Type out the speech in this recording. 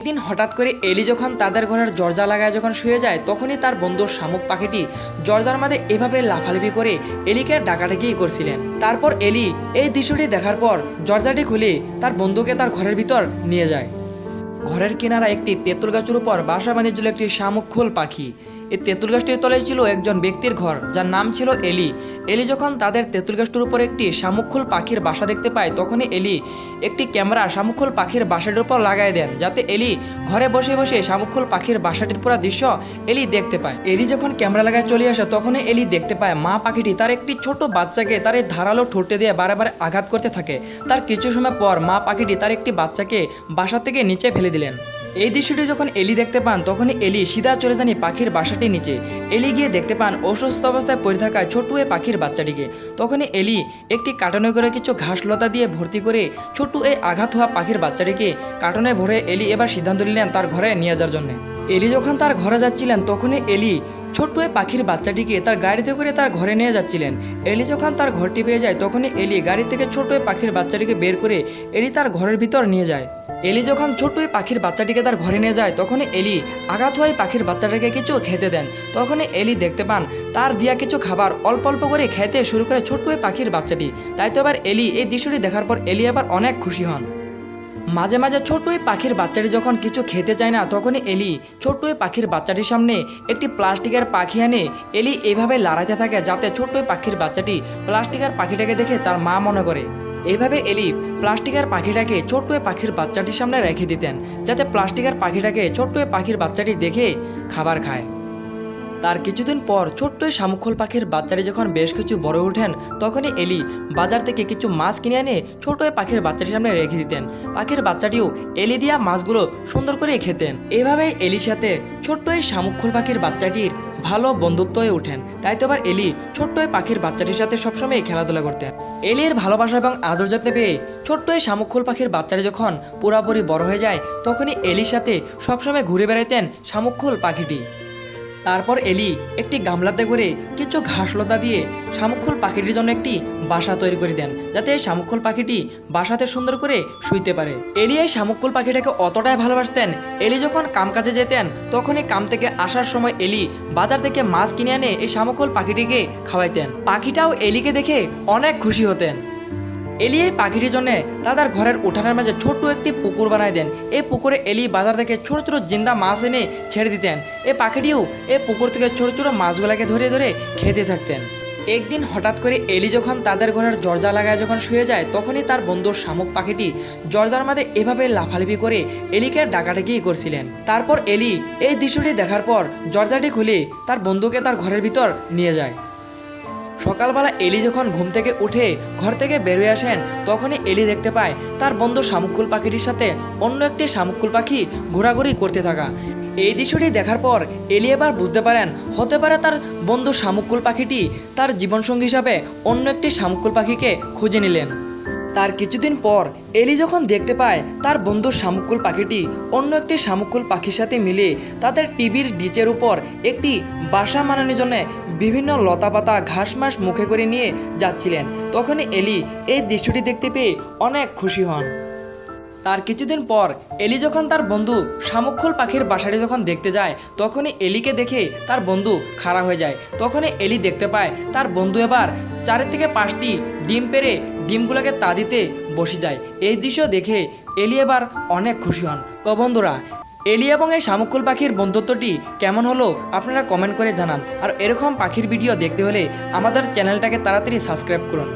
একদিন হঠাৎ করে এলি যখন তাদের ঘরের দরজা লাগায় যখন শুয়ে যায়, তখনই তার বন্ধু শামুক পাখিটি দরজার মাঝে এভাবে লাফালাফি করে এলিকে ডাকাডাকি করছিলেন। তারপর এলি এই দৃশ্যটি দেখার পর দরজাটি খুলে তার বন্ধুকে তার ঘরের ভিতর নিয়ে যায়। ঘরের কিনারা একটি তেঁতুল গাছের উপর বাসা বাঁধিয়েছিল একটি শামুকখোল পাখি। এই তেঁতুল গাছটির তলায় ছিল একজন ব্যক্তির ঘর, যার নাম ছিল এলি। এলি যখন তাদের তেঁতুল গাছটির উপর একটি শামুকখোল পাখির বাসা দেখতে পায়, তখনই এলি একটি ক্যামেরা শামুকখোল পাখির বাসাটির উপর লাগাই দেন, যাতে এলি ঘরে বসে বসে শামুকখোল পাখির বাসাটির পুরো দৃশ্য এলি দেখতে পায়। এলি যখন ক্যামেরা লাগায় চলে আসে, তখনই এলি দেখতে পায় মা পাখিটি তার একটি ছোট বাচ্চাকে তার এই ধারালো ঠোঁটে দিয়ে বারে বারে আঘাত করতে থাকে। তার কিছু সময় পর মা পাখিটি তার একটি বাচ্চাকে বাসা থেকে নিচে ফেলে দিলেন। এই দৃশ্যটি যখন এলি দেখতে পান, তখনই এলি সিধা চলে যান পাখির বাসাটির নিচে। এলি গিয়ে দেখতে পান অসুস্থ অবস্থায় পড়ে থাকা ছোট্ট এই পাখির বাচ্চাটিকে। তখনই এলি একটি কার্টনে করে কিছু ঘাস লতা দিয়ে ভর্তি করে ছোট্ট এই আঘাত হওয়া পাখির বাচ্চাটিকে কার্টনে ভরে এলি এবার সিদ্ধান্ত নিলেন তার ঘরে নিয়ে যাওয়ার জন্য। এলি যখন তার ঘরে যাচ্ছিলেন, তখনই এলি ছোট্ট এই পাখির বাচ্চাটিকে তার গাড়িতে করে তার ঘরে নিয়ে যাচ্ছিলেন। এলি যখন তার ঘরটি পেয়ে যায়, তখনই এলি গাড়ি থেকে ছোট্ট এই পাখির বাচ্চাটিকে বের করে এলি তার ঘরের ভিতর নিয়ে যায়। এলি যখন ছোট্ট এই পাখির বাচ্চাটিকে তার ঘরে নিয়ে যায়, তখনই এলি আঘাত হওয়া পাখির বাচ্চাটাকে কিছু খেতে দেন। তখনই এলি দেখতে পান তার দিয়া কিছু খাবার অল্প অল্প করে খেতে শুরু করে ছোট্ট এই পাখির বাচ্চাটি। তাই তো এবার এলি এই দৃশ্যটি দেখার পর এলি আবার অনেক খুশি হন। মাঝে মাঝে ছোট্ট এই পাখির বাচ্চাটি যখন কিছু খেতে চায় না, তখনই এলি ছোট্ট এই পাখির বাচ্চাটির সামনে একটি প্লাস্টিকের পাখি আনে এলি এইভাবে লড়াইতে থাকে, যাতে ছোট্ট এই পাখির বাচ্চাটি প্লাস্টিকের পাখিটাকে দেখে তার মা মনে করে। এইভাবে এলি প্লাস্টিকের পাখিটাকে ছোট্ট এই পাখির বাচ্চাটির সামনে রেখে দিতেন, যাতে প্লাস্টিকের পাখিটাকে ছোট্ট এই পাখির বাচ্চাটি দেখে খাবার খায়। তার কিছুদিন পর ছোট্ট এই শামুকখোল পাখির বাচ্চাটি যখন বেশ কিছু বড় ওঠেন, তখনই এলি বাজার থেকে কিছু মাছ কিনে এনে ছোট এই পাখির বাচ্চাটির সামনে রেখে দিতেন। পাখির বাচ্চাটিও এলি দিয়া মাছগুলো সুন্দর করে খেতেন। এভাবে এলির সাথে ছোট্ট এই শামুকখোল পাখির বাচ্চাটির ভালো বন্ধুত্ব হয়ে ওঠেন। তাই তো আবার এলি ছোট্ট এই পাখির বাচ্চাটির সাথে সবসময় খেলাধুলা করতেন। এলির ভালোবাসা এবং আদর যত্ন পেয়ে ছোট্ট এই শামুকখোল পাখির বাচ্চাটি যখন পুরাপুরি বড় হয়ে যায়, তখনই এলির সাথে সবসময় ঘুরে বেড়াইতেন শামুকখোল পাখিটি। তারপর এলি একটি গামলাতে করে কিছু ঘাসলতা দিয়ে শামুকখোল পাখিটির জন্য একটি বাসা তৈরি করে দেন, যাতে এই শামুকখোল পাখিটি বাসাতে সুন্দর করে শুইতে পারে। এলি এই শামুকখোল পাখিটাকে অতটাই ভালোবাসতেন, এলি যখন কামকাজে যেতেন, তখনই কাম থেকে আসার সময় এলি বাজার থেকে মাছ কিনে এনে এই শামুকখোল পাখিটিকে খাওয়াইতেন। পাখিটাও এলিকে দেখে অনেক খুশি হতেন। এলি এই পাখিটির জন্য তাদের ঘরের উঠানের মাঝে ছোট্ট একটি পুকুর বানাই দেন। এই পুকুরে এলি বাজার থেকে ছোট ছোট জিন্দা মাছ এনে ছেড়ে দিতেন। এই পাখিটিও এই পুকুর থেকে ছোট ছোট মাছগুলোকে ধরে ধরে খেতে থাকতেন। একদিন হঠাৎ করে এলি যখন তাদের ঘরের দরজা লাগায় যখন শুয়ে যায়, তখনই তার বন্ধু শামুক পাখিটি দরজার মাঝে এভাবে লাফালাফি করে এলিকে ডাকাডাকি করছিলেন। তারপর এলি এই দৃশ্যটি দেখার পর দরজাটি খুলে তার বন্ধুকে তার ঘরের ভিতর নিয়ে যায়। সকালবেলা এলি যখন ঘুম থেকে উঠে ঘর থেকে বেরিয়ে আসেন, তখনই এলি দেখতে পায় তার বন্ধু শামুকখোল পাখিটির সাথে অন্য একটি শামুকখোল পাখি ঘোরাঘুরি করতে থাকা। এই দৃশ্যটি দেখার পর এলি এবার বুঝতে পারেন হতে পারে তার বন্ধু শামুকখোল পাখিটি তার জীবনসঙ্গী হিসাবে অন্য একটি শামুকখোল পাখিকে খুঁজে নিলেন। তার কিছুদিন পর এলি যখন দেখতে পায় তার বন্ধু শামুকখোল পাখিটি অন্য একটি শামুকখোল পাখির সাথে মিলে তাদের টিভির ডিচের উপর একটি বাসা বানানোর জন্য বিভিন্ন লতাপাতা ঘাস মাস মুখে করে নিয়ে যাচ্ছিলেন, তখনই এলি এই দৃশ্যটি দেখতে পেয়ে অনেক খুশি হন। তার কিছুদিন পর এলি যখন তার বন্ধু শামুকখোল পাখির বাসাটি যখন দেখতে যায়, তখনই এলিকে দেখে তার বন্ধু খাড়া হয়ে যায়। তখনই এলি দেখতে পায় তার বন্ধু এবার 4 থেকে 5টি ডিম পেড়ে ডিমগুলোকে তা দিতে বসে যায়। এই দৃশ্য দেখে এলি এবার অনেক খুশি হন। তো বন্ধুরা, এলি এবং এই শামুকখোল পাখির বন্ধুত্বটি কেমন হলো আপনারা কমেন্ট করে জানান। আর এরকম পাখির ভিডিও দেখতে হলে আমাদের চ্যানেলটাকে তাড়াতাড়ি সাবস্ক্রাইব করুন।